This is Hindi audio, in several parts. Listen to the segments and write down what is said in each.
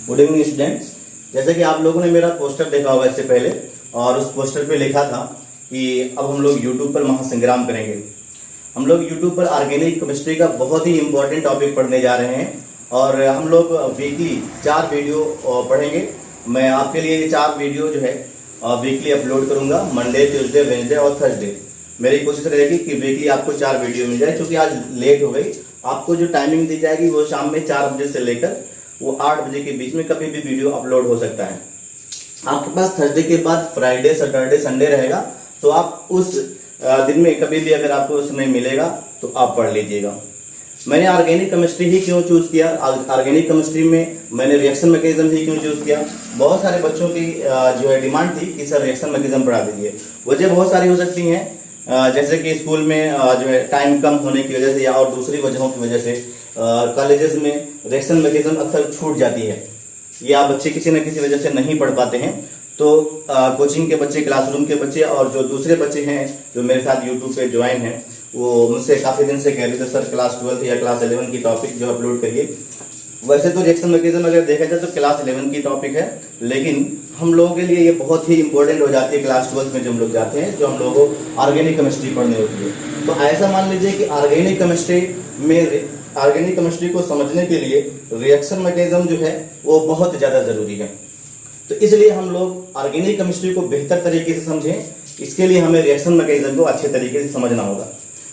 Good evening students. जैसे कि आप लोगों ने मेरा पोस्टर देखा होगा इससे पहले, और उस पोस्टर पे लिखा था कि अब हम लोग यूट्यूब पर महासंग्राम करेंगे। हम लोग यूट्यूब पर ऑर्गेनिक केमिस्ट्री का बहुत ही इंपॉर्टेंट टॉपिक पढ़ने जा रहे हैं और हम लोग वीकली 4 वीडियो पढ़ेंगे। मैं आपके लिए ये 4 वीडियो जो है वीकली अपलोड करूंगा, मंडे, ट्यूसडे, वेडनेसडे और थर्सडे। मेरी कोशिश रहेगी कि वीकली आपको 4 वीडियो मिल जाए। क्योंकि आज लेट हो गई, आपको जो टाइमिंग दी जाएगी वो शाम में 4 बजे से लेकर वो 8 बजे के बीच में कभी भी वीडियो अपलोड हो सकता है। आपके पास थर्सडे के बाद फ्राइडे, सैटरडे, संडे रहेगा, तो आप उस दिन में कभी भी अगर आपको समय मिलेगा तो आप पढ़ लीजिएगा। मैंने ऑर्गेनिक केमिस्ट्री ही क्यों चूज किया, ऑर्गेनिक केमिस्ट्री में मैंने रिएक्शन मैकेनिज्म ही क्यों चूज किया। बहुत सारे बच्चों की जो है डिमांड थी कि सर रिएक्शन मैकेनिज्म पढ़ा दीजिए। वजह बहुत सारी हो सकती हैं, जैसे कि स्कूल में जो है टाइम कम होने की वजह से या और दूसरी वजहों की वजह से कॉलेजेस में रिएक्शन मैकेनिज्म अक्सर छूट जाती है या बच्चे किसी न किसी वजह से नहीं पढ़ पाते हैं। तो कोचिंग के बच्चे, क्लासरूम के बच्चे और जो दूसरे बच्चे हैं जो मेरे साथ यूट्यूब पे ज्वाइन हैं, वो मुझसे काफ़ी दिन से कह रहे थे सर क्लास 12 या क्लास 11 की टॉपिक जो अपलोड करिए। वैसे तो रिएक्शन मैकेनिज्म अगर देखा जाए तो क्लास 11 की टॉपिक है, लेकिन हम लोगों के लिए ये बहुत ही इंपॉर्टेंट हो जाती है क्लास 12 में जो हम लोग जाते हैं, जो हम लोगों को ऑर्गेनिक केमिस्ट्री पढ़नी होती है। तो ऐसा मान लीजिए कि ऑर्गेनिक केमिस्ट्री को समझने के लिए रिएक्शन मैकेनिज्म जो है वो बहुत ज़्यादा ज़रूरी है। तो इसलिए हम लोग ऑर्गेनिक केमिस्ट्री को बेहतर तरीके से समझें, इसके लिए हमें रिएक्शन मैकेनिज्म को अच्छे तरीके से समझना होगा।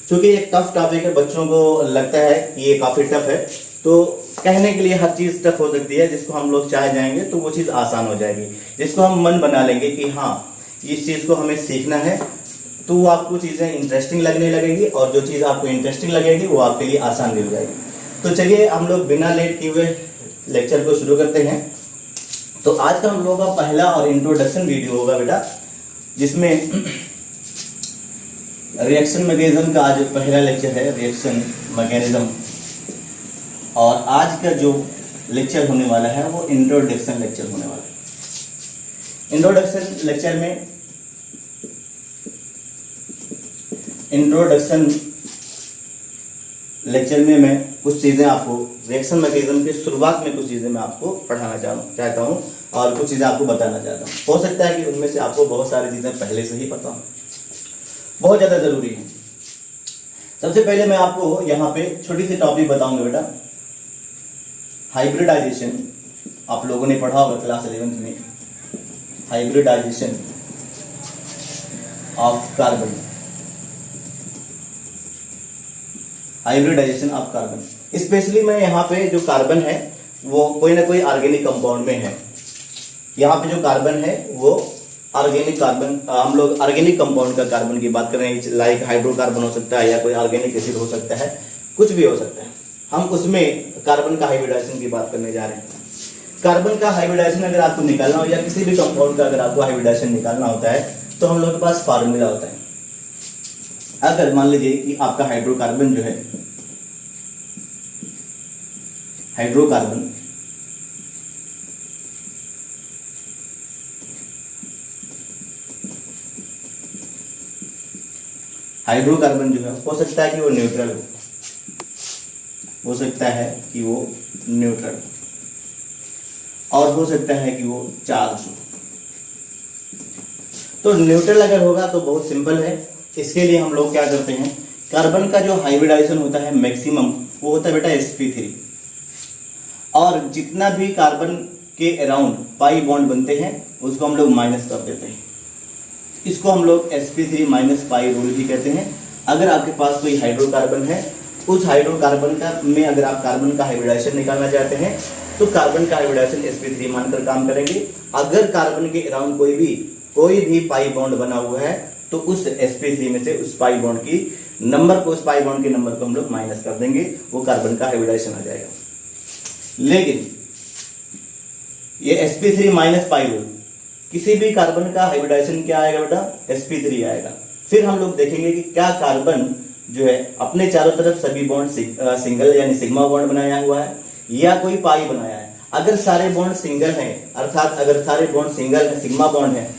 क्योंकि एक टफ टॉपिक है, बच्चों को लगता है कि ये काफ़ी टफ है, तो कहने के लिए हर चीज़ टफ हो सकती है। जिसको हम लोग चाहे जाएंगे तो वो चीज़ आसान हो जाएगी। जिसको हम मन बना लेंगे कि हाँ इस चीज़ को हमें सीखना है, तो वो आपको चीज़ें इंटरेस्टिंग लगने लगेगी, और जो चीज़ आपको इंटरेस्टिंग लगेगी वो आपके लिए आसान भी हो जाएगी। तो चलिए हम लोग बिना लेट किए हुए लेक्चर को शुरू करते हैं। तो आज का हम लोगों का पहला और इंट्रोडक्शन वीडियो होगा बेटा, जिसमें रिएक्शन मैकेनिज्म का आज पहला लेक्चर है, रिएक्शन मैकेनिज्म। और आज का जो लेक्चर होने वाला है वो इंट्रोडक्शन लेक्चर होने वाला है। इंट्रोडक्शन लेक्चर में मैं कुछ चीज़ें आपको रिएक्शन मैकेनिज्म की शुरुआत में कुछ चीज़ें मैं आपको पढ़ाना चाहता हूँ और कुछ चीज़ें आपको बताना चाहता हूँ। हो सकता है कि उनमें से आपको बहुत सारी चीज़ें पहले से ही पता हो, बहुत ज़्यादा ज़रूरी है। सबसे पहले मैं आपको यहाँ पे छोटी सी टॉपिक बताऊंगा बेटा, हाइब्रिडाइजेशन। आप लोगों ने पढ़ा होगा क्लास 11 में, hybridization of carbon. Hybridization of carbon specially मैं यहाँ पे जो कार्बन है वो कोई ना कोई ऑर्गेनिक कंपाउंड में है। यहाँ पे जो कार्बन है वो ऑर्गेनिक कार्बन, हम लोग ऑर्गेनिक कंपाउंड का कार्बन की बात कर रहे हैं। लाइक हाइड्रोकार्बन हो सकता है या कोई ऑर्गेनिक एसिड हो सकता है, कुछ भी हो सकता है। हम उसमें कार्बन का हाइब्रिडाइजेशन की बात करने जा रहे हैं। कार्बन का हाइब्रिडाइजेशन अगर आपको निकालना हो या किसी भी कंपाउंड का अगर आपको हाइब्रिडाइजेशन निकालना होता है तो हम लोग के पास फार्मूला होता है। अगर मान लीजिए कि आपका हाइड्रोकार्बन जो है, हाइड्रोकार्बन जो है हो सकता है कि वो न्यूट्रल हो सकता है कि वो न्यूट्रल, और हो सकता है कि वो चार्ज हो। तो न्यूट्रल अगर होगा तो बहुत सिंपल है। इसके लिए हम लोग क्या करते हैं, कार्बन का जो हाइब्रिडाइजेशन होता है मैक्सिमम वो होता है बेटा sp3, और जितना भी कार्बन के अराउंड पाई बॉन्ड बनते हैं उसको हम लोग माइनस कर देते हैं। इसको हम लोग sp3 माइनस पाई रूल भी कहते हैं। अगर आपके पास कोई हाइड्रोकार्बन है, उस हाइड्रोकार्बन का में अगर आप कार्बन का हाइब्रिडाइजेशन निकालना चाहते हैं तो कार्बन का हाइब्रिडाइजेशन sp3 मानकर काम करेंगे। अगर कार्बन के अराउंड कोई भी पाई बॉन्ड बना हुआ है तो उस sp3 में से उस पाई बॉन्ड के नंबर को हम लोग माइनस कर देंगे, वो कार्बन का हाइब्रिडाइजेशन आ जाएगा। लेकिन ये sp3 माइनस पाई रूल, किसी भी कार्बन का हाइब्रिडाइजेशन क्या आएगा बेटा, sp3 आएगा। फिर हम लोग देखेंगे कि क्या कार्बन जो है अपने चारों तरफ सभी बॉन्ड सिंगल यानी सिग्मा बॉन्ड बनाया हुआ है या कोई पाई बनाया है। अगर सारे बॉन्ड सिंगल हैं, अर्थात अगर सारे बॉन्ड सिंगल है, सिग्मा बॉन्ड है,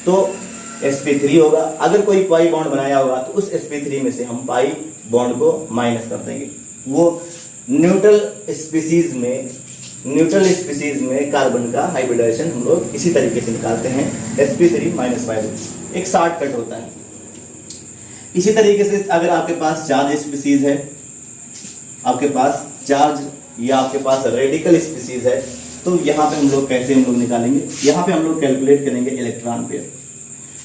तो sp3 होगा। अगर कोई पाई बॉन्ड बनाया होगा तो उस sp3 में से हम पाई बॉन्ड को माइनस कर देंगे। वो न्यूट्रल स्पीसीज में न्यूट्रल स्पीसीज में कार्बन का हाइब्रिडाइजेशन हम लोग इसी तरीके से निकालते हैं, sp3 - 5, एक शॉर्टकट होता है। इसी तरीके से अगर आपके पास चार्ज स्पीसीज है, आपके पास चार्ज या आपके पास रेडिकल स्पीसीज है, तो यहाँ पे हम लोग कैसे हम लोग निकालेंगे, यहाँ पे हम लोग कैलकुलेट करेंगे electron pair.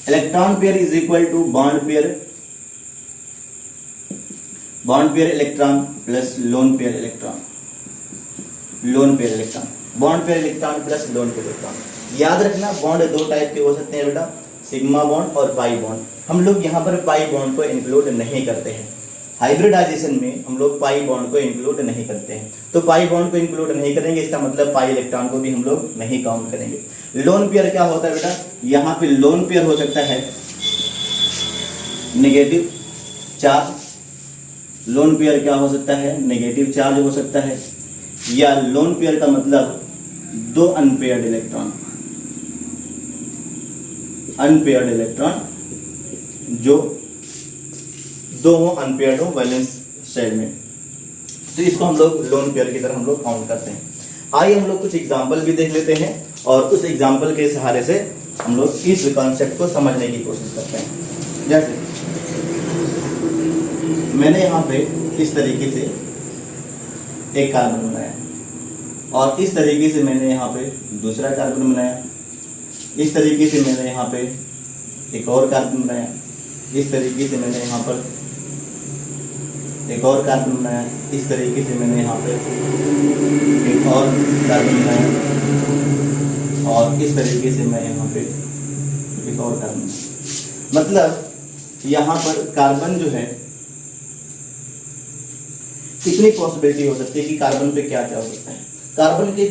Electron pair is equal to bond pair electron plus lone pair electron, lone pair electron, bond pair electron plus lone pair electron. याद रखना बॉन्ड दो टाइप के हो सकते हैं बेटा, सिग्मा बॉन्ड और पाई बॉन्ड। हम लोग यहाँ पर पाई बॉन्ड को इंक्लूड नहीं करते हैं, हाइब्रिडाइजेशन में हम लोग पाई बॉन्ड को इंक्लूड नहीं करते हैं। तो पाई बॉन्ड को इंक्लूड नहीं करेंगे, इसका मतलब पाई इलेक्ट्रॉन को भी हम लोग नहीं काउंट करेंगे। लोन पेयर क्या होता है बेटा, यहाँ पे लोन पेयर हो सकता है नेगेटिव चार्ज, लोन पेयर क्या हो सकता है, नेगेटिव चार्ज हो सकता है, या लोन पेयर का मतलब दो अनपेयर्ड इलेक्ट्रॉन, अनपेयर्ड इलेक्ट्रॉन जो दो हो, अनपेयर्ड हो वैलेंस शेल में, तो इसको हम लोग लोन पेयर की तरह हम लोग काउंट करते हैं। आइए हम लोग कुछ एग्जांपल भी देख लेते हैं और उस एग्जांपल के सहारे से हम लोग इस कॉन्सेप्ट को समझने की कोशिश करते हैं। जैसे मैंने यहाँ पे इस तरीके से एक कार्बन बनाया और इस तरीके से मैंने यहाँ पे दूसरा कार्बन बनाया, इस तरीके से मैंने यहाँ पे एक और कार्बन बनाया, इस तरीके से मैंने यहाँ पर एक और कार्बन बनाया, इस तरीके से मैंने यहाँ पे एक और कार्बन बनाया और इस तरीके से मैं यहाँ पे एक और कार्बन। मतलब यहाँ पर कार्बन जो है कितनी पॉसिबिलिटी हो सकती है कि कार्बन पे क्या क्या हो सकता है। कार्बन के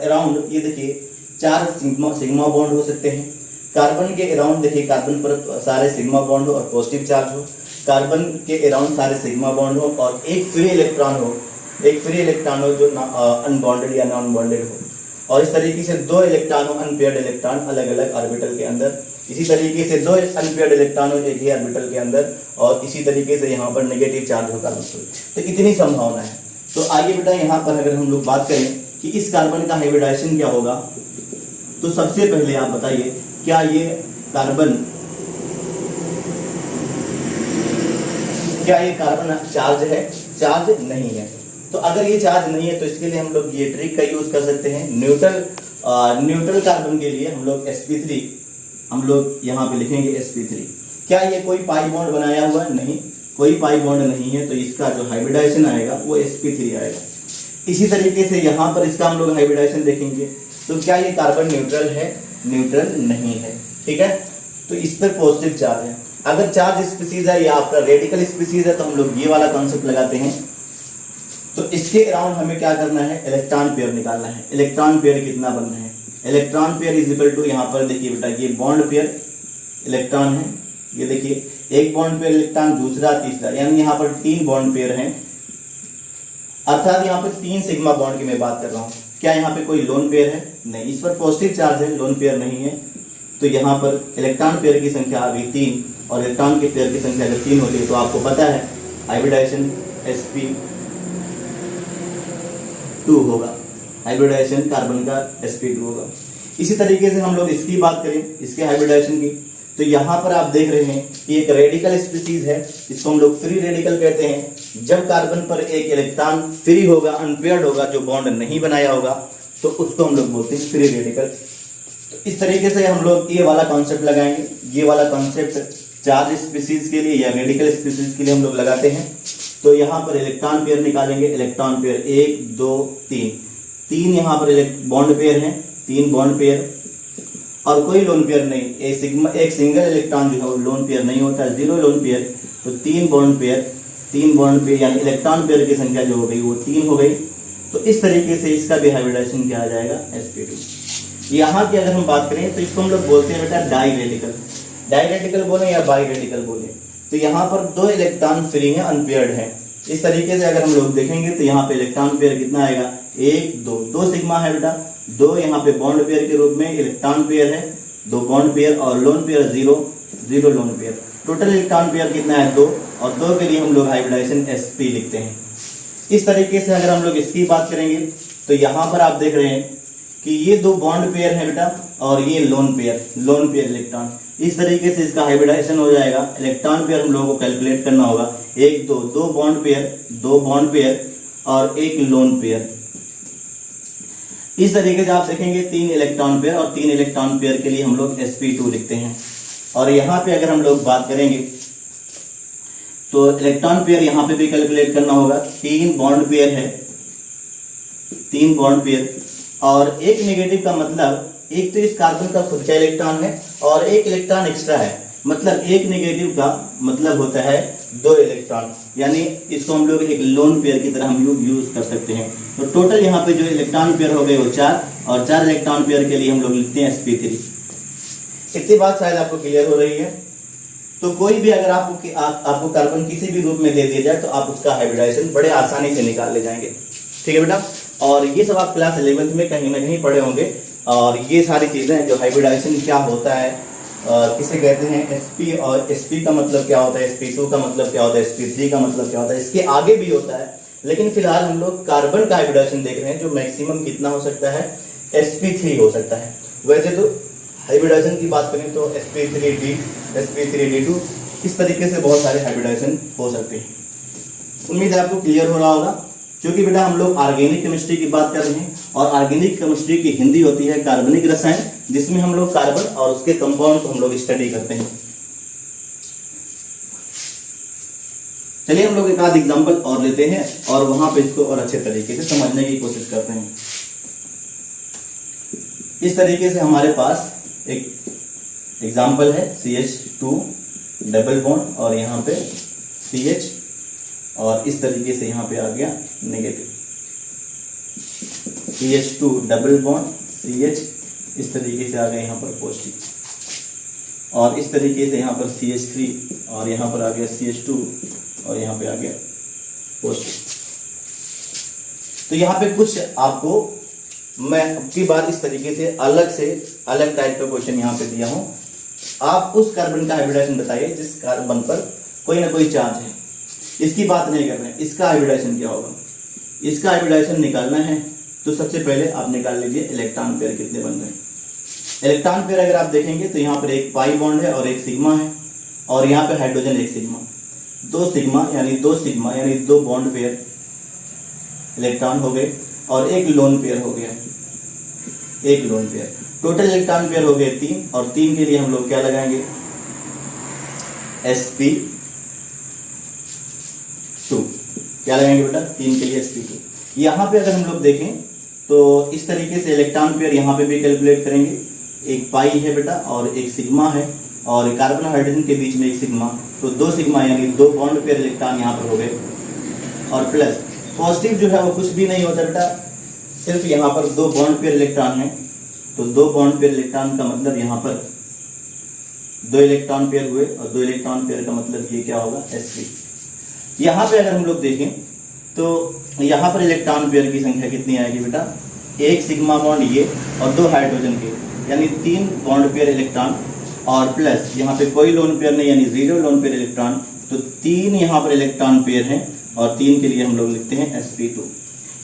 अराउंड ये देखिए 4 सिग्मा बॉन्ड हो सकते हैं। कार्बन के अराउंड देखिए, कार्बन पर सारे सिग्मा बॉन्ड हो और पॉजिटिव चार्ज हो, कार्बन के अराउंड सारे सिग्मा बॉन्ड हो और एक फ्री इलेक्ट्रॉन हो, एक फ्री इलेक्ट्रॉन हो जो अनबॉन्डेड या नॉन बॉन्डेड हो, और इस तरीके से 2 इलेक्ट्रॉन हो, अनपेयर्ड इलेक्ट्रॉन अलग अलग ऑर्बिटल के अंदर, इसी तरीके से 2 अनपेयर्ड इलेक्ट्रॉन हो एक ही ऑर्बिटल के अंदर, और इसी तरीके से यहाँ पर नेगेटिव चार्ज हो कार्बन पर। तो इतनी संभावना है। तो आइए बेटा यहाँ पर अगर हम लोग बात करें कि इस कार्बन का हाइब्रिडाइजेशन क्या होगा, तो सबसे पहले आप बताइए क्या ये कार्बन चार्ज है? चार्ज नहीं है। तो अगर ये चार्ज नहीं है तो इसके लिए हम लोग ये ट्रिक का यूज कर सकते हैं। न्यूट्रल कार्बन के लिए हम लोग sp3 हम लोग यहाँ पे लिखेंगे sp3। क्या ये कोई पाई बॉन्ड बनाया हुआ है? नहीं, कोई पाई बॉन्ड नहीं है, तो इसका जो हाइब्रिडाइजेशन आएगा वो sp3 आएगा। इसी तरीके से यहाँ पर इसका हम लोग हाइब्रिडाइजेशन देखेंगे, तो क्या ये कार्बन न्यूट्रल है? न्यूट्रल नहीं है। ठीक है, तो इस पर पॉजिटिव चार्ज है। अगर चार्ज स्पीसीज है या आपका रेडिकल स्पीसीज है तो हम लोग ये वाला कॉन्सेप्ट लगाते हैं। तो इसके अराउंड हमें क्या करना है, इलेक्ट्रॉन पेयर निकालना है। इलेक्ट्रॉन पेयर कितना बन रहे हैं, electron pair is equal to, यहाँ पर देखिए बेटा ये बॉन्ड पेयर इलेक्ट्रॉन है, ये देखिए एक बॉन्ड पेयर इलेक्ट्रॉन, दूसरा तीसरा, यानी यहाँ पर 3 बॉन्ड पेयर हैं, अर्थात यहाँ पर 3 सिग्मा बॉन्ड की मैं बात कर रहा हूँ। क्या यहाँ पे कोई लोन पेयर है? नहीं, इस पर पॉजिटिव चार्ज है, लोन पेयर नहीं है। तो यहाँ पर इलेक्ट्रॉन पेयर की संख्या आ गई 3 और इलेक्ट्रॉन के पेयर की संख्या अगर 3 होती है तो आपको पता है हाइब्रिडाइजेशन sp2 होगा, हाइब्रिडाइजेशन कार्बन का sp2 होगा। इसी तरीके से हम लोग इसकी बात करें, इसके हाइब्रिडाइजेशन की, तो यहाँ पर आप देख रहे हैं कि एक रेडिकल स्पीसीज है, इसको हम लोग फ्री रेडिकल कहते हैं। जब कार्बन पर एक इलेक्ट्रॉन फ्री होगा, अनपेयर्ड होगा, जो बॉन्ड नहीं बनाया होगा, तो उसको हम लोग बोलते हैं फ्री रेडिकल। तो इस तरीके से हम लोग ये वाला कॉन्सेप्ट लगाएंगे। ये वाला कॉन्सेप्ट चार्ज स्पीसीज के लिए या रेडिकल स्पीसीज के लिए हम लोग लगाते हैं। तो यहाँ पर इलेक्ट्रॉन पेयर निकालेंगे, इलेक्ट्रॉन पेयर 1 2 3 यहाँ पर बॉन्ड पेयर हैं, 3 बॉन्ड पेयर और कोई लोन पेयर नहीं। एक सिंगल इलेक्ट्रॉन जो है वो लोन पेयर नहीं होता है, 0 लोन पेयर। तो 3 बॉन्ड पेयर यानी इलेक्ट्रॉन पेयर की संख्या जो हो गई वो 3 हो गई। तो इस तरीके से इसका भी हाइब्रिडाइजेशन क्या आ जाएगा, sp2। यहाँ की अगर हम बात करें तो इसको हम लोग बोलते हैं बेटा डाइरेडिकल बोले या बाइरेडिकल बोले। तो यहाँ पर 2 इलेक्ट्रॉन फ्री है, अनपेयर्ड है। इस तरीके से अगर हम लोग देखेंगे तो यहाँ पे इलेक्ट्रॉन पेयर कितना आएगा, 1 2 सिग्मा है बेटा, 2 यहाँ पे बॉन्ड पेयर के रूप में इलेक्ट्रॉन पेयर है, 2 बॉन्ड पेयर, और lone pair 0 lone pair. Total electron pair कितना है, 2, और 2 के लिए हम लोग हाइब्रिडाइजेशन sp लिखते हैं। इस तरीके से अगर हम लोग इसकी बात करेंगे तो यहाँ पर आप देख रहे हैं कि ये दो बॉन्ड पेयर है बेटा और ये लोन पेयर इलेक्ट्रॉन। इस तरीके से इसका हाइब्रिडाइजेशन हो जाएगा। इलेक्ट्रॉन पेयर हम लोगों को कैलकुलेट करना होगा, दो बॉन्ड पेयर और एक लोन पेयर। इस तरीके से आप देखेंगे 3 इलेक्ट्रॉन पेयर, और 3 इलेक्ट्रॉन पेयर के लिए हम लोग sp2 लिखते हैं। और यहाँ पे अगर हम लोग बात करेंगे तो इलेक्ट्रॉन पेयर यहाँ पे भी कैलकुलेट करना होगा। 3 बॉन्ड पेयर है, 3 बॉन्ड पेयर और एक नेगेटिव का मतलब एक तो इस कार्बन का खुद का इलेक्ट्रॉन है और एक इलेक्ट्रॉन एक्स्ट्रा है, मतलब एक नेगेटिव का मतलब होता है 2 इलेक्ट्रॉन, यानी इसको हम लोग एक लोन पेयर की तरह हम लोग यूज कर सकते हैं। तो टोटल यहाँ पे जो इलेक्ट्रॉन पेयर हो गए वो 4, और 4 इलेक्ट्रॉन पेयर के लिए हम लोग लिखते हैं sp3। इतनी बात शायद आपको क्लियर हो रही है। तो कोई भी अगर आपको कार्बन किसी भी रूप में दे दिया जाए तो आप उसका हाइब्रिडाइजेशन बड़े आसानी से निकाल ले जाएंगे। ठीक है बेटा, और ये सब आप क्लास 11th में कहीं ना कहीं पढ़े होंगे। और ये सारी चीजें जो हाइब्रिडाइजेशन क्या होता है, किसे कहते हैं sp, और sp का मतलब क्या होता है, sp2 का मतलब क्या होता है, sp3 का मतलब क्या होता है, इसके आगे भी होता है। लेकिन फिलहाल हम लोग कार्बन का हाइब्रिडाइजेशन देख रहे हैं, जो मैक्सिमम कितना हो सकता है, sp3 हो सकता है। वैसे तो हाइब्रिडाइजेशन की बात करें तो sp3d, sp3d2, इस तरीके से बहुत सारे हाइब्रिडाइजेशन हो सकते हैं। उम्मीद है आपको क्लियर हो रहा होगा। क्योंकि बेटा हम लोग ऑर्गेनिक केमिस्ट्री की बात कर रहे हैं, और ऑर्गेनिक केमिस्ट्री की हिंदी होती है कार्बनिक रसायन, जिसमें हम लोग कार्बन और उसके कंपाउंड को हम लोग स्टडी करते हैं। चलिए हम लोग एक आध एग्जांपल और लेते हैं और वहां पे इसको और अच्छे तरीके से समझने की कोशिश करते हैं। इस तरीके से हमारे पास एक एग्जांपल है CH2 डबल बॉन्ड और यहाँ पे CH, और इस तरीके से यहाँ पे आ गया negative, CH2 double bond CH, इस तरीके से आ गया यहाँ पर पॉजिटिव, और इस तरीके से यहाँ पर CH3 और यहाँ पर आ गया CH2 और यहाँ पे आ गया पॉजिटिव। तो यहाँ पे कुछ आपको मैं अब की बार इस तरीके से अलग टाइप का क्वेश्चन यहाँ पे दिया हूँ। आप उस कार्बन का हाइब्रिडाइजेशन बताइए जिस कार्बन पर कोई ना कोई चार्ज है। इसकी बात नहीं कर रहे हैं, इसका हाइब्रिडाइजेशन क्या होगा। इसका हाइब्रिडाइजेशन निकालना है तो सबसे पहले आप निकाल लीजिए इलेक्ट्रॉन पेयर कितने बन रहे हैं। इलेक्ट्रॉन पेयर अगर आप देखेंगे तो यहाँ पर एक पाई बॉन्ड है और एक सिग्मा है, और यहाँ पे हाइड्रोजन एक सिग्मा, 2 सिग्मा यानी 2 बॉन्ड पेयर इलेक्ट्रॉन हो गए, और एक लोन पेयर हो गया, एक lone pair. Total electron pair हो गए 3, और 3 के लिए हम लोग क्या लगाएंगे, sp2। क्या लगाएंगे बेटा, 3 के लिए sp2। यहाँ पे अगर हम लोग देखें तो इस तरीके से इलेक्ट्रॉन पेयर यहाँ पे भी कैलकुलेट करेंगे। एक पाई है बेटा और एक सिग्मा है, और कार्बन हाइड्रोजन के बीच में एक सिग्मा, तो 2 सिग्मा यानी 2 बॉन्ड पेयर इलेक्ट्रॉन यहाँ पर हो गए, और प्लस पॉजिटिव जो है वो कुछ भी नहीं होता बेटा, सिर्फ यहाँ पर 2 बॉन्ड पेयर इलेक्ट्रॉन है, तो 2 बॉन्ड पेयर इलेक्ट्रॉन का मतलब यहाँ पर 2 इलेक्ट्रॉन पेयर हुए, और 2 इलेक्ट्रॉन पेयर का मतलब ये क्या होगा, sp। यहाँ पे अगर हम लोग देखें तो यहाँ पर इलेक्ट्रॉन पेयर की संख्या कितनी आएगी बेटा, 1 सिग्मा बॉन्ड ये और 2 हाइड्रोजन के, यानी 3 बॉन्ड पेयर इलेक्ट्रॉन, और प्लस यहाँ पे कोई लोन पेयर नहीं यानी 0 लोन पेयर इलेक्ट्रॉन, तो 3 यहाँ पर इलेक्ट्रॉन पेयर हैं, और 3 के लिए हम लोग लिखते हैं sp2।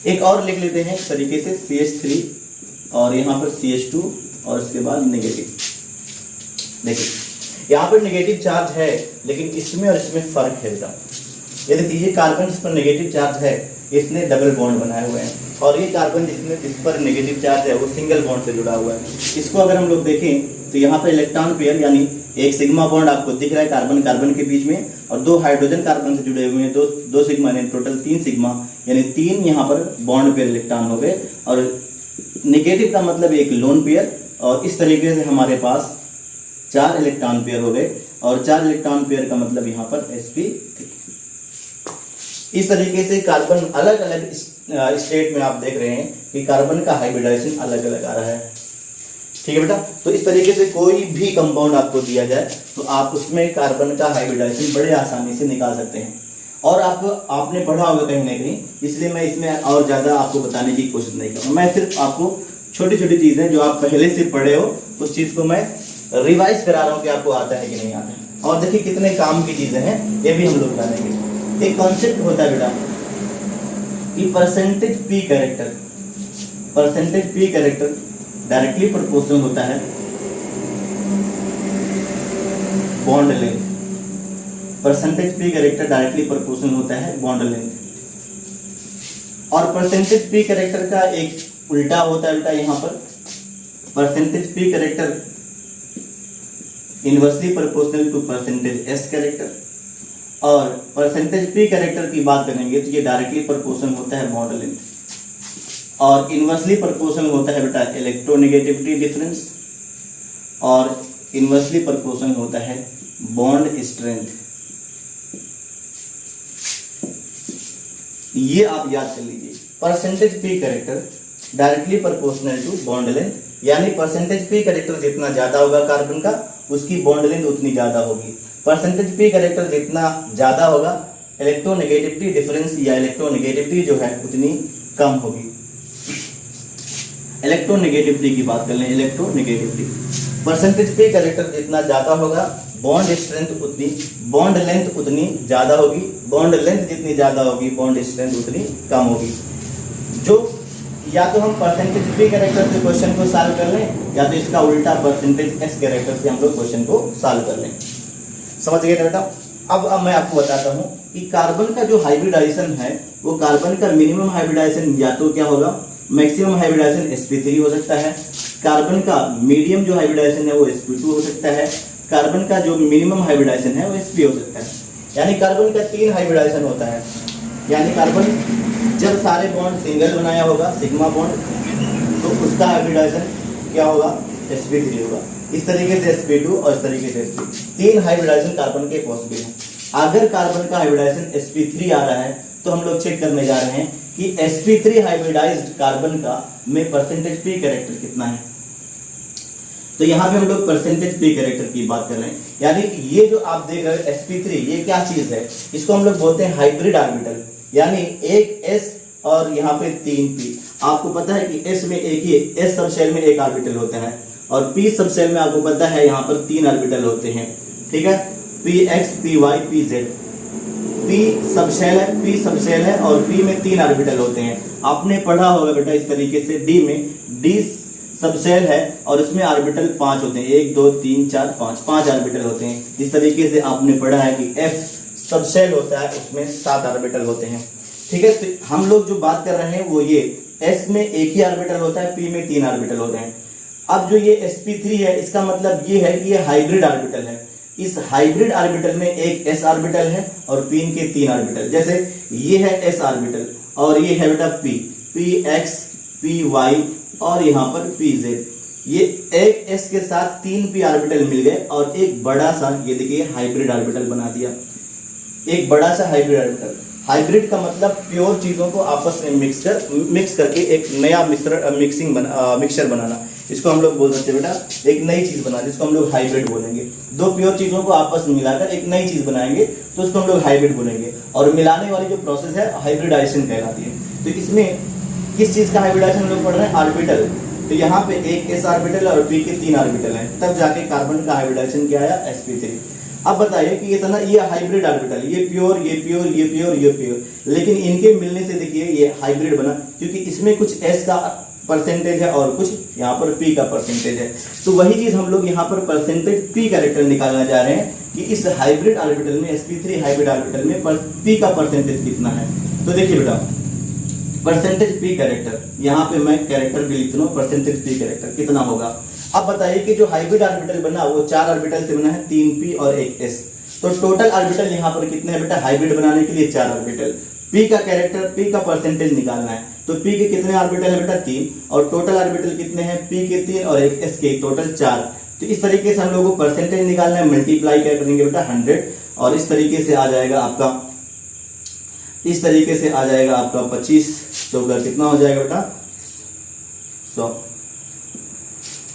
एक और लिख लेते हैं इस तरीके से CH3 और यहाँ पर CH2 और उसके बाद नेगेटिव। देखिए यहाँ पर नेगेटिव चार्ज है, लेकिन इसमें और इसमें फर्क है बेटा। ये देखिए ये कार्बन जिस पर नेगेटिव चार्ज है इसने डबल बॉन्ड बनाए हुए हैं, और ये कार्बन जिस पर नेगेटिव चार्ज है वो सिंगल बॉन्ड से जुड़ा हुआ है। इसको अगर हम लोग देखें तो यहाँ पर इलेक्ट्रॉन पेयर यानी एक सिग्मा बॉन्ड आपको दिख रहा है कार्बन कार्बन के बीच में, और 2 हाइड्रोजन कार्बन से जुड़े हुए हैं, 2 सिग्मा यानी टोटल 3 सिग्मा, यानी 3 यहाँ पर बॉन्ड पेयर इलेक्ट्रॉन हो गए, और नेगेटिव का मतलब एक लोन पेयर, और इस तरीके से हमारे पास 4 इलेक्ट्रॉन पेयर हो गए, और 4 इलेक्ट्रॉन पेयर का मतलब यहाँ पर sp3। इस तरीके से कार्बन अलग अलग स्टेट में आप देख रहे हैं कि कार्बन का हाइब्रिडाइजेशन अलग अलग आ रहा है। ठीक है बेटा, तो इस तरीके से कोई भी कंपाउंड आपको दिया जाए तो आप उसमें कार्बन का हाइब्रिडाइजेशन बड़े आसानी से निकाल सकते हैं। और आपने पढ़ा होगा कहीं ना कहीं, इसलिए मैं इसमें और ज्यादा आपको बताने की कोशिश नहीं करूँगा। मैं सिर्फ आपको छोटी छोटी चीजें जो आप पहले से पढ़े हो उस चीज को मैं रिवाइज करा रहा हूँ कि आपको आता है कि नहीं आता है। और देखिए कितने काम की चीजें हैं ये भी हम लोग जानेंगे। एक कॉन्सेप्ट होता है बेटा कि percentage P character, percentage P character directly proportional होता है bond length. Percentage P character directly proportional होता है बॉन्ड लेंथ। और परसेंटेज पी कैरेक्टर का एक उल्टा होता है बेटा, यहां पर percentage P character inversely proportional to percentage S character. और परसेंटेज पी कैरेक्टर की बात करेंगे तो ये डायरेक्टली प्रोपोर्शनल होता है बॉन्ड लेंथ, और इनवर्सली प्रोपोर्शनल होता है बेटा इलेक्ट्रोनेगेटिविटी डिफरेंस, और इनवर्सली प्रोपोर्शनल होता है बॉन्ड स्ट्रेंथ। ये आप याद कर लीजिए, percentage P character directly proportional to bond length, यानी परसेंटेज पी कैरेक्टर जितना ज्यादा होगा कार्बन का उसकी बॉन्ड लेंथ उतनी ज्यादा होगी। परसेंटेज पी कैरेक्टर जितना ज्यादा होगा इलेक्ट्रोनेगेटिविटी डिफरेंस या इलेक्ट्रोनेगेटिविटी जो है उतनी कम होगी। इलेक्ट्रोनेगेटिविटी की बात कर लें, इलेक्ट्रोनेगेटिविटी परसेंटेज पी कैरेक्टर जितना ज्यादा होगा बॉन्ड स्ट्रेंथ उतनी, बॉन्ड लेंथ उतनी ज्यादा होगी। बॉन्ड लेंथ जितनी ज्यादा होगी बॉन्ड स्ट्रेंथ उतनी कम होगी। जो या तो हम परसेंटेज पी कैरेक्टर से क्वेश्चन को सॉल्व कर लें, या तो इसका उल्टा परसेंटेज एस कैरेक्टर से हम लोग क्वेश्चन को सॉल्व कर लें। समझ गए बेटा? अब मैं आपको बताता हूं कि कार्बन का जो हाइब्रिडाइजेशन है वो कार्बन का मिनिमम हाइब्रिडाइजेशन या तो क्या होगा, मैक्सिमम हाइब्रिडाइजेशन sp3 हो सकता है। कार्बन का मीडियम जो हाइब्रिडाइजेशन है वो sp2 हो सकता है। कार्बन का जो मिनिमम हाइब्रिडाइजेशन है वो sp हो सकता है। यानी कार्बन का 3 हाइब्रिडाइजेशन होता है। यानी कार्बन जब सारे बॉन्ड सिंगल बनाया होगा सिग्मा बॉन्ड, तो उसका हाइब्रिडाइजेशन क्या होगा, sp3 होगा। इस तरीके से sp2 और इस तरीके से sp, 3 हाइब्रिडाइजेशन कार्बन के पॉसिबल हैं। अगर कार्बन का हाइब्रिडाइजेशन sp3 आ रहा है तो हम लोग चेक करने जा रहे हैं कि sp3 हाइब्रिडाइज्ड कार्बन का में परसेंटेज पी कैरेक्टर कितना है। तो यहाँ पे हम लोग परसेंटेज पी कैरेक्टर की बात कर रहे हैं। यानी ये जो आप देख रहे हो sp3, ये क्या चीज है, इसको हम लोग बोलते हैं हाइब्रिड ऑर्बिटल। यानी एक s और यहाँ पे 3 p। आपको पता है कि s में एक ही s सब शेल में एक ऑर्बिटल होता है, और p सब शेल में आपको पता है यहाँ पर 3 ऑर्बिटल होते हैं। ठीक है, px py pz। p sub shell है, p सब शेल है, और p में 3 ऑर्बिटल होते हैं। आपने पढ़ा होगा बेटा इस तरीके से, d में d सब शेल है और उसमें ऑर्बिटल 5 होते हैं, 1 2 3 4 5 ऑर्बिटल होते हैं। इस तरीके से आपने पढ़ा है कि f सब शेल होता है, उसमें 7 ऑर्बिटल होते हैं। ठीक है, तो हम लोग जो बात कर रहे हैं वो ये s में एक ही ऑर्बिटल होता है, p में 3 ऑर्बिटल होते हैं। अब जो ये sp3 है इसका मतलब ये है कि ये हाइब्रिड ऑर्बिटल है। इस हाइब्रिड ऑर्बिटल में एक s ऑर्बिटल है और p के 3 ऑर्बिटल। जैसे ये है s ऑर्बिटल और ये है बेटा p, px py और यहाँ पर pz। ये एक s के साथ 3 p ऑर्बिटल मिल गए और एक बड़ा सा, ये देखिए हाइब्रिड ऑर्बिटल बना दिया, एक बड़ा सा हाइब्रिड ऑर्बिटल। हाइब्रिड का मतलब प्योर चीजों को आपस में मिक्स करके एक नया मिक्सचर बनाना। इसको हम लोग बोल सकते हैं बेटा एक नई चीज बनाना, जिसको हम लोग हाइब्रिड बोलेंगे। दो प्योर चीजों को आपस में मिलाकर एक नई चीज बनाएंगे तो उसको हम लोग हाइब्रिड बोलेंगे। और मिलाने वाली जो प्रोसेस है हाइब्रिडाइजेशन कहलाती है। तो इसमें किस चीज का हाइब्रिडाइजेशन हम लोग पढ़ रहे हैं, ऑर्बिटल। तो यहाँ पे एक s ऑर्बिटल और p के 3 ऑर्बिटल हैं, तब जाके कार्बन का हाइब्रिडाइजेशन क्या आया, sp3। अब बताइए कि इतना ये हाइब्रिड ऑर्बिटल, ये प्योर ये प्योर ये प्योर ये प्योर, लेकिन इनके मिलने से देखिए ये हाइब्रिड बना, क्योंकि इसमें कुछ s का परसेंटेज है और कुछ यहाँ पर p का परसेंटेज है। तो वही चीज हम लोग यहाँ पर परसेंटेज p कैरेक्टर निकालना जा रहे हैं कि इस हाइब्रिड ऑर्बिटल में, sp3 हाइब्रिड ऑर्बिटल में p का परसेंटेज कितना है। तो देखिए बेटा परसेंटेज p कैरेक्टर, यहाँ पे मैं कैरेक्टर भी लिख रहा हूँ, परसेंटेज p कैरेक्टर कितना होगा। अब बताइए कि जो हाइब्रिड ऑर्बिटल बना वो 4 ऑर्बिटल से बना है, 3p और एक s। तो टोटल ऑर्बिटल यहाँ पर कितने हैं बेटा, हाइब्रिड बनाने के लिए 4 ऑर्बिटल। p का कैरेक्टर, p का परसेंटेज निकालना है, तो p के कितने ऑर्बिटल है बेटा 3, और टोटल ऑर्बिटल कितने हैं, p के 3 और एक s के टोटल 4। तो इस तरीके से हम लोगों को परसेंटेज निकालना है, मल्टीप्लाई क्या करेंगे बेटा 100, और इस तरीके से आ जाएगा आपका, इस तरीके से आ जाएगा आपका 25 चौका कितना हो जाएगा बेटा 100,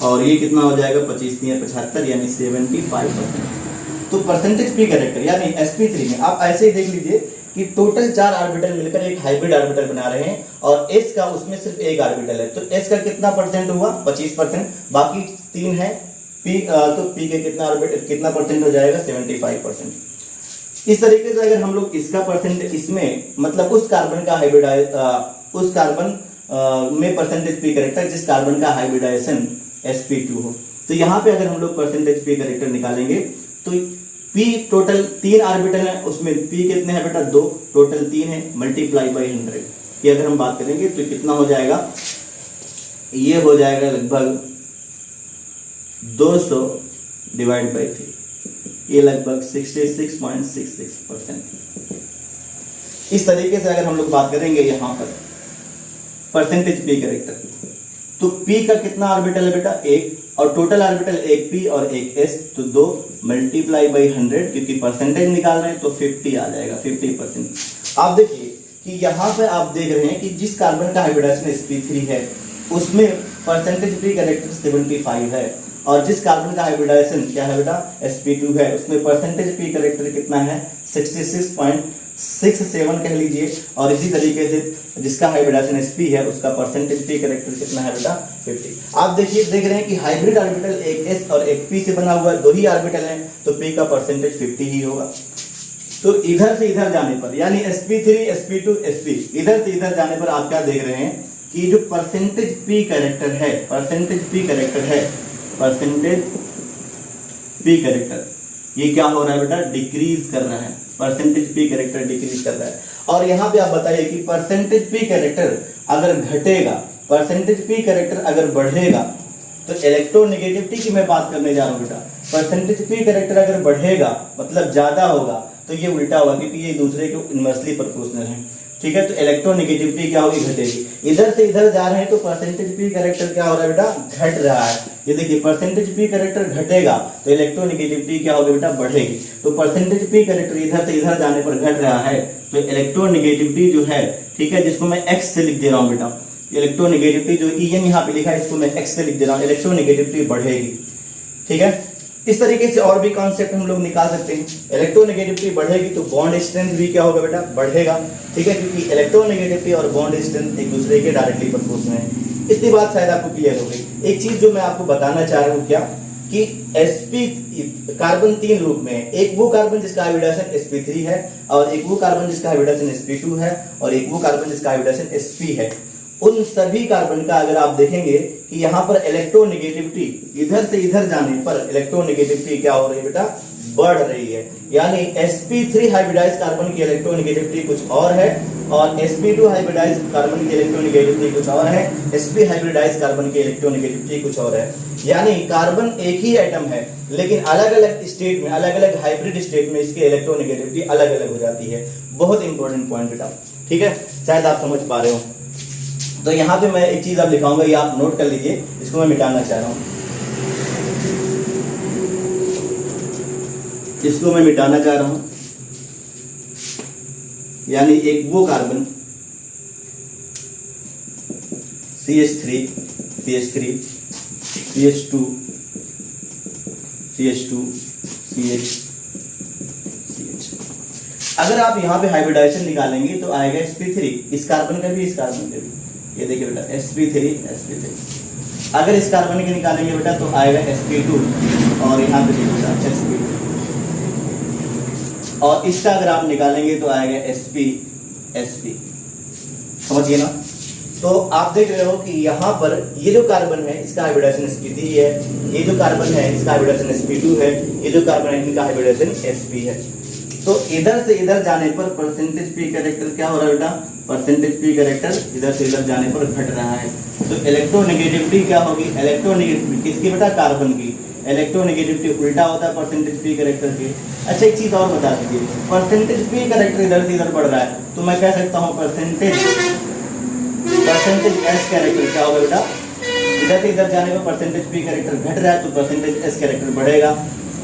और ये कितना हो जाएगा 25 × 75 यानी 75%। तो परसेंटेज p कैरेक्टर यानी sp3 में आप ऐसे ही देख लीजिए कि टोटल 4 ऑर्बिटल मिलकर एक हाइब्रिड ऑर्बिटल बना रहे हैं, और s का उसमें सिर्फ एक ऑर्बिटल है, तो s का कितना परसेंट हुआ 25%, बाकी 3 है p, तो p के कितना ऑर्बिटल कितना परसेंट हो जाएगा 75%। इस तरीके से अगर हम लोग इसका परसेंट इसमें मतलब उस कार्बन का हाइब्रिडाइज उस कार्बन में परसेंटेज पी करेक्टर जिस कार्बन का हाइब्रिडाइजेशन sp2 हो। तो यहाँ पे अगर हम लोग परसेंटेज पी करेक्टर निकालेंगे तो p टोटल 3 ऑर्बिटल है, उसमें p कितने हैं बेटा 2, टोटल 3 है, मल्टीप्लाई बाई 100। ये अगर हम बात करेंगे तो कितना हो जाएगा, ये हो जाएगा लगभग 200 डिवाइड बाई 3, ये लगभग 66.66%। इस तरीके से अगर हम लोग बात करेंगे यहाँ पर परसेंटेज पी करेक्टर, तो p का कितना ऑर्बिटल है बेटा 1, और टोटल ऑर्बिटल एक p और एक s, तो 2 मल्टीप्लाई बाई 100, क्योंकि परसेंटेज निकाल रहे हैं तो 50 आ जाएगा, 50%। आप देखिए कि यहाँ पे आप देख रहे हैं कि जिस कार्बन का हाइब्रिडाइजेशन sp3 है उसमें परसेंटेज पी करेक्टर 75 है, और जिस कार्बन का हाइब्रिडाइजेशन क्या है बेटा sp2 है उसमें परसेंटेज पी करेक्टर कितना है 66.67 कह लीजिए, और इसी तरीके से जिसका हाइब्रिडाइजेशन sp है उसका परसेंटेज पी करेक्टर कितना है बेटा 50। आप देखिए देख रहे हैं कि हाइब्रिड ऑर्बिटल एक s और एक p से बना हुआ है, 2 ही ऑर्बिटल हैं, तो p का परसेंटेज 50 ही होगा। तो इधर से इधर जाने पर यानी sp3 sp2 sp इधर से इधर जाने पर आप क्या देख रहे हैं कि जो परसेंटेज पी करेक्टर है, परसेंटेज पी करेक्टर ये क्या हो रहा है बेटा डिक्रीज कर रहा है, परसेंटेज पी करेक्टर डिक्रीज कर रहा है। और यहाँ पे आप बताइए कि परसेंटेज पी करेक्टर अगर घटेगा, परसेंटेज पी करेक्टर अगर बढ़ेगा, तो इलेक्ट्रोनेगेटिविटी की मैं बात करने जा रहा हूँ बेटा। परसेंटेज पी करेक्टर अगर बढ़ेगा मतलब ज्यादा होगा, तो ये उल्टा होगा क्योंकि ये दूसरे के इनवर्सली प्रोपोर्शनल है, ठीक है। तो इलेक्ट्रोनेगेटिविटी क्या होगी, घटेगी। इधर से इधर जा रहे हैं तो परसेंटेज पी करेक्टर क्या हो रहा है बेटा, घट रहा है। ये देखिए परसेंटेज पी करेक्टर घटेगा तो इलेक्ट्रोनेगेटिविटी क्या होगी बेटा, बढ़ेगी। तो परसेंटेज पी करेक्टर इधर से इधर जाने पर घट रहा है, तो इलेक्ट्रोनेगेटिविटी जो है, ठीक है, जिसको मैं एक्स से लिख दे रहा हूँ बेटा, इलेक्ट्रोनेगेटिविटी जो EN यहाँ पे लिखा है इसको मैं एक्स से लिख दे रहा हूँ, इलेक्ट्रोनेगेटिविटी बढ़ेगी, ठीक है। इस तरीके से और भी कॉन्सेप्ट हम लोग निकाल सकते हैं। इलेक्ट्रोनेगेटिविटी बढ़ेगी तो बॉन्ड स्ट्रेंथ भी क्या होगा बेटा, बढ़ेगा, ठीक है, क्योंकि इलेक्ट्रोनेगेटिविटी और बॉन्ड स्ट्रेंथ एक दूसरे के डायरेक्टली प्रोपोर्शनल है। इतनी बात शायद आपको क्लियर हो गई। एक चीज जो मैं आपको बताना चाह रहा हूँ क्या, कि sp कार्बन 3 रूप में है। एक वो कार्बन जिसका हाइब्रिडाइजेशन sp3 है, और एक वो कार्बन जिसका हाइब्रिडाइजेशन sp2 है, और एक वो कार्बन जिसका हाइब्रिडाइजेशन sp है। उन सभी कार्बन का अगर आप देखेंगे कि यहाँ पर इलेक्ट्रोनेगेटिविटी इधर से इधर जाने पर इलेक्ट्रोनेगेटिविटी क्या हो रही है बेटा, बढ़ रही है। यानी sp3 हाइब्रिडाइज कार्बन की इलेक्ट्रोनेगेटिविटी कुछ और है, और sp2 हाइब्रिडाइज कार्बन की इलेक्ट्रोनेगेटिविटी कुछ और है, sp हाइब्रिडाइज कार्बन की इलेक्ट्रोनेगेटिविटी कुछ और है। यानी कार्बन एक ही एटम है, लेकिन अलग अलग स्टेट में, अलग अलग हाइब्रिड स्टेट में इसकी इलेक्ट्रोनेगेटिविटी अलग अलग हो जाती है। बहुत इंपॉर्टेंट पॉइंट बेटा, ठीक है, शायद आप समझ पा रहे हो। तो यहाँ पे मैं एक चीज आप लिखाऊंगा, ये आप नोट कर लीजिए, इसको मैं मिटाना चाह रहा हूं, इसको मैं मिटाना चाह रहा हूं। यानी एक वो carbon CH3 CH3 CH2 CH2 CH CH। अगर आप यहाँ पे हाइब्रिडाइजेशन निकालेंगे तो आएगा sp3, इस कार्बन का भी इस कार्बन का भी। ये देखिए बेटा sp3 sp3। अगर इस कार्बन के निकालेंगे बेटा तो आएगा sp2, और यहाँ पे देखिए sp2, और इसका अगर आप निकालेंगे तो आएगा sp sp। समझिए ना। तो आप देख रहे हो कि यहाँ पर ये जो कार्बन है इसका हाइब्रिडाइजेशन sp3 है, ये जो कार्बन है इसका हाइब्रिडाइजेशन sp2 है, ये जो कार्बन है इनका हाइब्रिडाइजेशन sp है। तो इधर से इधर जाने पर परसेंटेज पी कैरेक्टर क्या हो रहा है बेटा, परसेंटेज पी कैरेक्टर इधर से इधर जाने पर घट रहा है। तो इलेक्ट्रोनेगेटिविटी क्या होगी, इलेक्ट्रोनेगेटिविटी किसकी बेटा, कार्बन की। इलेक्ट्रोनेगेटिविटी उल्टा होता है परसेंटेज पी कैरेक्टर के। अच्छा एक चीज और बता दीजिए, परसेंटेज पी कैरेक्टर इधर से इधर बढ़ रहा है तो मैं कह सकता हूँ परसेंटेज एस कैरेक्टर क्या होगा बेटा, इधर से इधर जाने पर परसेंटेज पी कैरेक्टर घट रहा है तो परसेंटेज एस कैरेक्टर बढ़ेगा।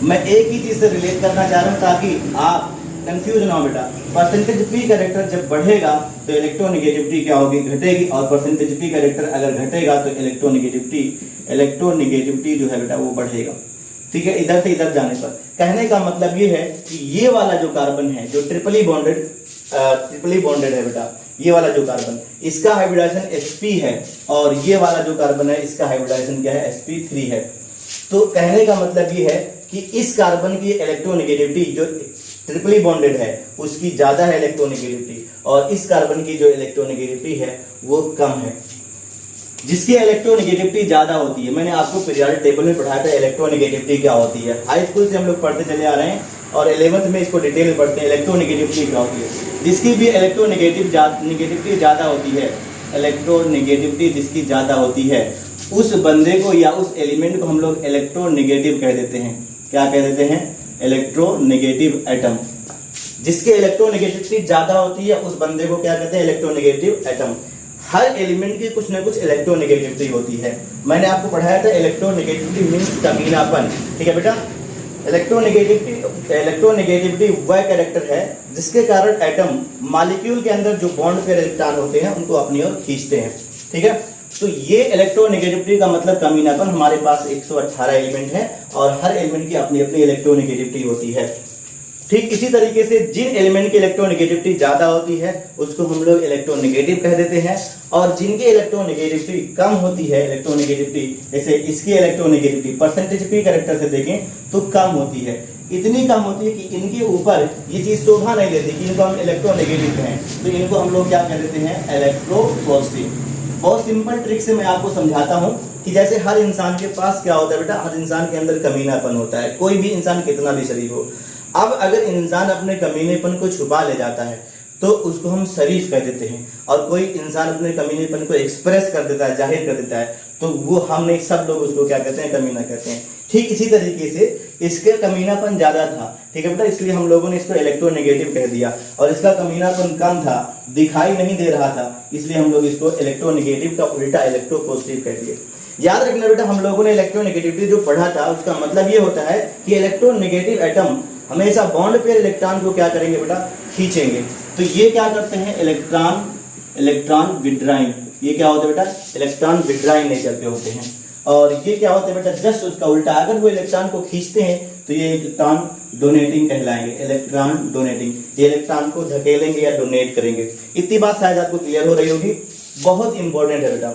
मैं एक ही चीज से रिलेट करना चाह रहा हूँ ताकि आप कंफ्यूज ना हो बेटा। परसेंटेज पी कैरेक्टर जब बढ़ेगा तो इलेक्ट्रोनेगेटिविटी क्या होगी, घटेगी, और परसेंटेज पी कैरेक्टर अगर घटेगा तो इलेक्ट्रोनेगेटिविटी जो है बेटा वो बढ़ेगा, ठीक है, इधर से इधर जाने पर। कहने का मतलब ये है कि ये वाला जो कार्बन है जो ट्रिपली बॉन्डेड है बेटा, ये वाला जो कार्बन इसका हाइब्रिडाइजेशन sp है, और ये वाला जो कार्बन है इसका हाइब्रिडाइजेशन क्या है, sp3 है। तो कहने का मतलब ये है कि इस कार्बन की इलेक्ट्रोनेगेटिविटी जो ट्रिपली बॉन्डेड है उसकी ज्यादा है इलेक्ट्रोनेगेटिविटी, और इस कार्बन की जो इलेक्ट्रोनेगेटिविटी है वो कम है। जिसकी इलेक्ट्रोनेगेटिविटी ज्यादा होती है। मैंने आपको पीरियोडिक टेबल में पढ़ाया था इलेक्ट्रोनेगेटिविटी क्या होती है, हाई स्कूल से हम लोग पढ़ते चले आ रहे हैं और 11th में इसको डिटेल में पढ़ते हैं इलेक्ट्रोनेगेटिविटी क्या होती है। जिसकी भी इलेक्ट्रोनेगेटिविटी ज्यादा होती है, इलेक्ट्रोनेगेटिविटी जिसकी ज्यादा होती है, उस बंदे को या उस एलिमेंट को हम लोग इलेक्ट्रोनेगेटिव कह देते हैं। क्या कह देते हैं? Electronegative atom. जिसके इलेक्ट्रोनेगेटिविटी ज्यादा होती है उस बंदे को क्या कहते हैं? Electronegative atom. हर एलिमेंट की कुछ ना कुछ इलेक्ट्रोनेगेटिविटी होती है। मैंने आपको पढ़ाया था इलेक्ट्रोनेगेटिविटी मींस कमीनापन, ठीक है बेटा। इलेक्ट्रोनेगेटिविटी वह कैरेक्टर है जिसके कारण एटम मॉलिक्यूल के अंदर जो बॉन्ड पे इलेक्ट्रॉन होते हैं उनको अपनी ओर खींचते हैं, ठीक है। तो ये इलेक्ट्रोनेगेटिविटी का मतलब कमीनापन। हमारे पास 118 एलिमेंट है और हर एलिमेंट की अपनी अपनी इलेक्ट्रोनेगेटिविटी होती है। ठीक इसी तरीके से जिन एलिमेंट की इलेक्ट्रोनेगेटिविटी ज्यादा होती है उसको हम लोग इलेक्ट्रोनेगेटिव कह देते हैं, और जिनकी इलेक्ट्रोनेगेटिविटी कम होती है, इलेक्ट्रोनेगेटिविटी जैसे इसकी इलेक्ट्रोनेगेटिविटी परसेंटेज पी कैरेक्टर से देखें तो कम होती है। इतनी कम होती है कि इनके ऊपर ये चीज शोभा नहीं देती कि इनको हम इलेक्ट्रोनेगेटिव कहें, तो इनको हम लोग क्या कह देते हैं? इलेक्ट्रोपॉजिटिव। बहुत सिंपल ट्रिक से मैं आपको समझाता हूं कि जैसे हर इंसान के पास क्या होता है बेटा, हर इंसान के अंदर कमीनापन होता है, कोई भी इंसान कितना भी शरीफ हो। अब अगर इंसान अपने कमीनेपन को छुपा ले जाता है तो उसको हम शरीफ कह देते हैं, और कोई इंसान अपने कमीनेपन को एक्सप्रेस कर देता है, जाहिर कर देता है, तो वो हम नहीं, सब लोग उसको क्या कहते हैं? कमीना कहते हैं। ठीक इसी तरीके से इसके कमीनापन ज्यादा था, ठीक है बेटा, इसलिए हम लोगों ने इसको इलेक्ट्रोनेगेटिव कह दिया, और इसका कमीनापन कम था, दिखाई नहीं दे रहा था, इसलिए हम लोग इसको इलेक्ट्रोनेगेटिव का उल्टा इलेक्ट्रोपॉजिटिव कह दिए। याद रखना बेटा, हम लोगों ने इलेक्ट्रोनेगेटिविटी जो पढ़ा था उसका मतलब ये होता है कि इलेक्ट्रोनेगेटिव एटम हमेशा बॉन्ड पेयर इलेक्ट्रॉन को क्या करेंगे बेटा? खींचेंगे। तो ये क्या करते हैं? Electron withdrawing. ये क्या होता है बेटा? इलेक्ट्रॉन विड्राइंग नेचर के होते हैं। और ये क्या होता है बेटा? जस्ट उसका उल्टा, अगर वो इलेक्ट्रॉन को खींचते हैं तो ये इलेक्ट्रॉन डोनेटिंग कहलाएंगे, इलेक्ट्रॉन डोनेटिंग। ये इलेक्ट्रॉन को धकेलेंगे या डोनेट करेंगे। इतनी बात शायद आपको क्लियर हो रही होगी। बहुत इंपॉर्टेंट है बेटा,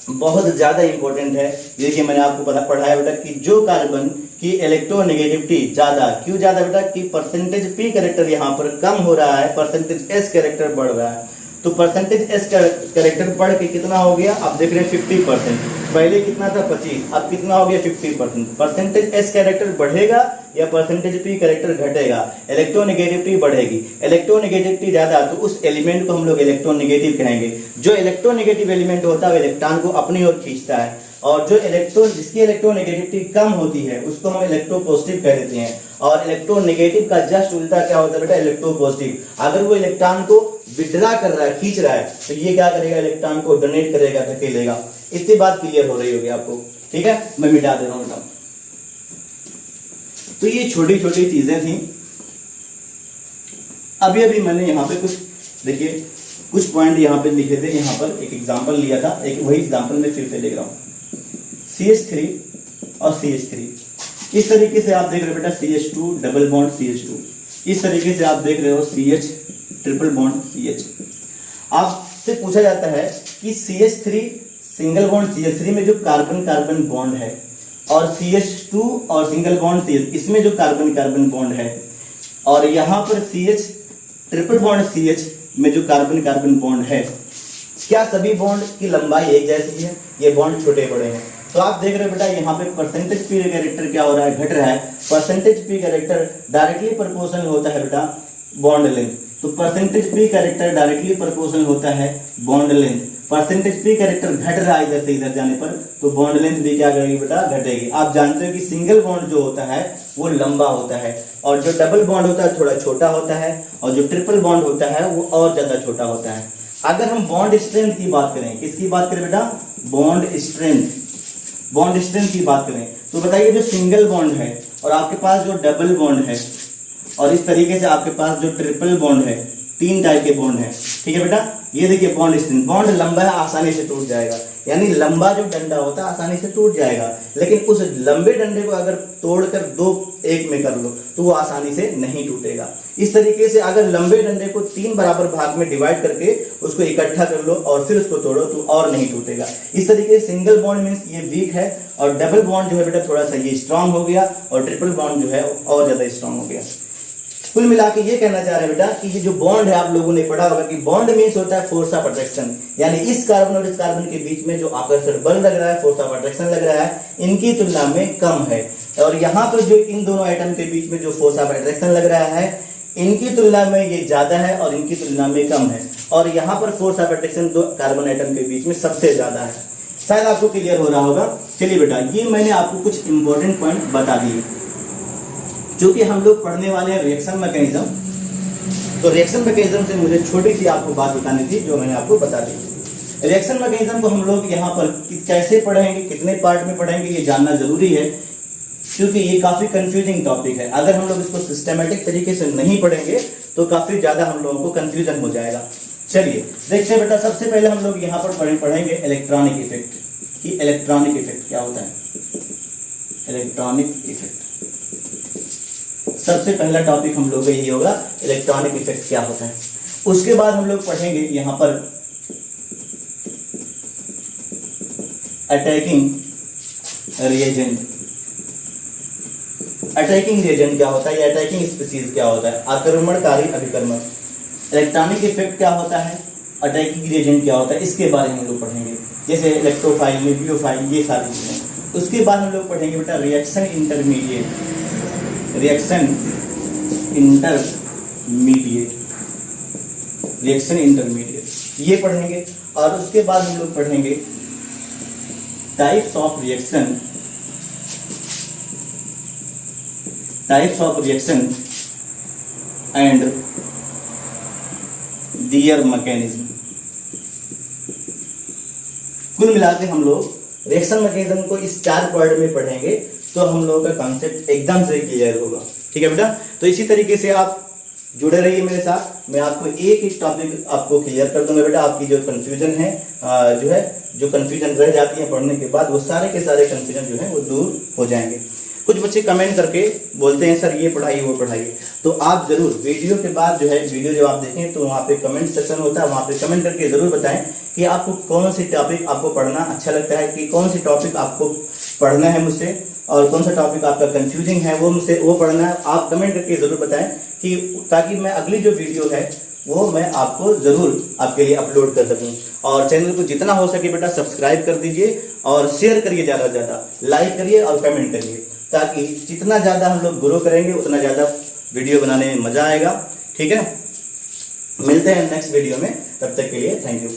बहुत ज्यादा इंपॉर्टेंट है। देखिए मैंने आपको पढ़ाया बेटा कि जो कार्बन की इलेक्ट्रोनेगेटिविटी ज्यादा, क्यों ज्यादा बेटा? कि परसेंटेज पी कैरेक्टर यहाँ पर कम हो रहा है, परसेंटेज एस कैरेक्टर बढ़ रहा है। तो परसेंटेज एस कैरेक्टर बढ़ के कितना हो गया? आप देख रहे हैं 50%। पहले कितना था? 25, अब कितना हो गया? 50%। परसेंटेज एस कैरेक्टर बढ़ेगा या परसेंटेज पी कैरेक्टर घटेगा? इलेक्ट्रोनेगेटिविटी बढ़ेगी। इलेक्ट्रोनेगेटिविटी ज्यादा तो उस एलिमेंट को हम लोग इलेक्ट्रोनेगेटिव कहेंगे। जो इलेक्ट्रोनेगेटिव एलिमेंट होता है वो इलेक्ट्रॉन को अपनी ओर खींचता है, और जो जिसकी इलेक्ट्रोनेगेटिविटी कम होती है उसको हम इलेक्ट्रोपॉजिटिव कह देते हैं। और इलेक्ट्रोनेगेटिव का जस्ट उल्टा क्या होता है बेटा? इलेक्ट्रोपॉजिटिव। अगर वो इलेक्ट्रॉन को विड्रा कर रहा है, खींच रहा है, तो ये क्या करेगा? इलेक्ट्रॉन को डोनेट करेगा, धकेलेगा। इतनी बात क्लियर हो रही होगी आपको, ठीक है। मैं मिटा दे रहा हूं बेटा। तो ये छोटी छोटी चीजें थी। अभी मैंने यहाँ पे कुछ, देखिए कुछ पॉइंट यहाँ पे लिखे थे। यहाँ पर एक एग्जांपल लिया था, एक वही एग्जांपल में फिर से लिख रहा हूँ। CH3 और CH3 इस तरीके से आप देख रहे हो बेटा, CH2 डबल बॉन्ड CH2। इस तरीके से आप देख रहे हो CH ट्रिपल बॉन्ड CH। आपसे पूछा जाता है कि CH3 सिंगल बॉन्ड CH3 में जो कार्बन कार्बन बॉन्ड है, और CH2 और सिंगल बॉन्ड CH इसमें जो कार्बन कार्बन बॉन्ड है, और यहाँ पर CH ट्रिपल बॉन्ड CH में जो कार्बन कार्बन बॉन्ड है, क्या सभी बॉन्ड की लंबाई एक जैसी है? ये बॉन्ड छोटे बड़े हैं। तो आप देख रहे हो बेटा यहाँ पे परसेंटेज पी कैरेक्टर क्या हो रहा है? घट रहा है। Percentage P character directly proportional होता है बेटा बॉन्ड लेंथ। तो percentage P character directly proportional होता है bond length. Percentage P character घट रहा है इधर से इधर जाने पर, तो बॉन्ड लेंथ भी क्या करेगी बेटा? घटेगी। आप जानते हो कि सिंगल बॉन्ड जो होता है वो लंबा होता है, और जो डबल बॉन्ड होता है थोड़ा छोटा होता है, और जो ट्रिपल बॉन्ड होता है वो और ज्यादा छोटा होता है। अगर हम बॉन्ड स्ट्रेंथ की बात करें, किसकी बात करें बेटा? बॉन्ड स्ट्रेंथ की बात करें, तो बताइए जो सिंगल बॉन्ड है और आपके पास जो डबल बॉन्ड है, और इस तरीके से आपके पास जो ट्रिपल बॉन्ड है, 3 टाइप के बॉन्ड है, ठीक है बेटा। ये देखिए बॉन्ड स्ट्रेंथ, बॉन्ड लंबा है, आसानी से टूट जाएगा, यानी लंबा जो डंडा होता है आसानी से टूट जाएगा। लेकिन उस लंबे डंडे को अगर तोड़कर 2 एक में कर लो तो वो आसानी से नहीं टूटेगा। इस तरीके से अगर लंबे डंडे को 3 बराबर भाग में डिवाइड करके उसको इकट्ठा कर लो और फिर उसको तोड़ो तो और नहीं टूटेगा। इस तरीके से सिंगल बॉन्ड मीन्स ये वीक है, और डबल बॉन्ड जो है बेटा थोड़ा सा ये स्ट्रांग हो गया, और ट्रिपल बॉन्ड जो है और ज्यादा स्ट्रांग हो गया। कुल मिला के ये कहना चाह रहे हैं बेटा कि ये जो बॉन्ड है, आप लोगों ने पढ़ा होगा कि बॉन्ड मीन्स होता है फोर्स ऑफ अट्रैक्शन, यानी इस कार्बन और इस कार्बन के बीच में जो आकर्षण बल लग रहा है, फोर्स ऑफ अट्रैक्शन लग रहा है, इनकी तुलना में कम है। और यहाँ पर जो इन दोनों आइटम के बीच में जो फोर्स ऑफ अट्रैक्शन लग रहा है, इनकी तुलना में ये ज्यादा है और इनकी तुलना में कम है। और यहाँ पर फोर्स ऑफ अट्रैक्शन दो कार्बन आइटम के बीच में सबसे ज्यादा है। शायद आपको क्लियर हो रहा होगा। चलिए बेटा, ये मैंने आपको कुछ इंपॉर्टेंट पॉइंट बता दिए जो कि हम लोग पढ़ने वाले हैं रिएक्शन मैकेनिज्म। तो रिएक्शन मैकेनिज्म से मुझे छोटी सी आपको बात बतानी थी जो मैंने आपको बता दी। रिएक्शन मैकेनिज्म को हम लोग यहाँ पर कैसे पढ़ेंगे, कितने पार्ट में पढ़ेंगे, ये जानना जरूरी है, क्योंकि ये काफी कंफ्यूजिंग टॉपिक है। अगर हम लोग इसको सिस्टमेटिक तरीके से नहीं पढ़ेंगे तो काफी ज्यादा हम लोगों को कंफ्यूजन हो जाएगा। चलिए देखते हैं बेटा, सबसे पहले हम लोग यहाँ पर पढ़ेंगे इलेक्ट्रॉनिक इफेक्ट कि इलेक्ट्रॉनिक इफेक्ट क्या होता है। इलेक्ट्रॉनिक इफेक्ट सबसे पहला टॉपिक हम लोग का यही होगा, इलेक्ट्रॉनिक इफेक्ट क्या होता है। उसके बाद हम लोग पढ़ेंगे यहाँ पर अटैकिंग रिएजेंट। अटैकिंग रिएजेंट क्या होता है या अटैकिंग स्पीसीज क्या होता है, आक्रमणकारी अभिकर्मक। इलेक्ट्रॉनिक इफेक्ट क्या होता है, अटैकिंग रिएजेंट क्या होता है, इसके बारे में हम लोग पढ़ेंगे, जैसे इलेक्ट्रोफाइल, न्यूक्लियोफाइल, ये सारी चीजें। उसके बाद हम लोग पढ़ेंगे बेटा reaction intermediate. Reaction intermediate, reaction intermediate ये पढ़ेंगे। और उसके बाद हम लोग पढ़ेंगे types of reaction, types of reaction and their mechanism. कुल मिला के हम लोग रिएक्शन मैकेनिज्म को इस 4 पॉइंट में पढ़ेंगे तो हम लोगों का कॉन्सेप्ट एकदम से क्लियर होगा। ठीक है बेटा, तो इसी तरीके से आप जुड़े रहिए मेरे साथ। मैं आपको एक एक टॉपिक आपको क्लियर कर दूंगा बेटा। आपकी जो कंफ्यूजन है जो कंफ्यूजन रह जाती है पढ़ने के बाद, वो सारे के सारे कंफ्यूजन जो है वो दूर हो जाएंगे। कुछ बच्चे कमेंट करके बोलते हैं सर ये पढ़ाइए वो पढ़ाइए, तो आप जरूर वीडियो के बाद जो है, वीडियो जब आप देखें तो वहाँ पे कमेंट सेक्शन होता है, वहाँ पे कमेंट करके जरूर बताएं कि आपको कौन सी टॉपिक आपको पढ़ना अच्छा लगता है, कि कौन सी टॉपिक आपको पढ़ना है मुझसे, और कौन सा टॉपिक आपका कंफ्यूजिंग है वो मुझसे वो पढ़ना है। आप कमेंट करके जरूर बताएं कि ताकि मैं अगली जो वीडियो है वो मैं आपको जरूर आपके लिए अपलोड कर सकूं। और चैनल को जितना हो सके बेटा सब्सक्राइब कर दीजिए और शेयर करिए, ज्यादा से ज्यादा लाइक करिए और कमेंट करिए, ताकि जितना ज्यादा हम लोग ग्रो करेंगे उतना ज्यादा वीडियो बनाने में मजा आएगा। ठीक है, मिलते हैं नेक्स्ट वीडियो में, तब तक के लिए थैंक यू।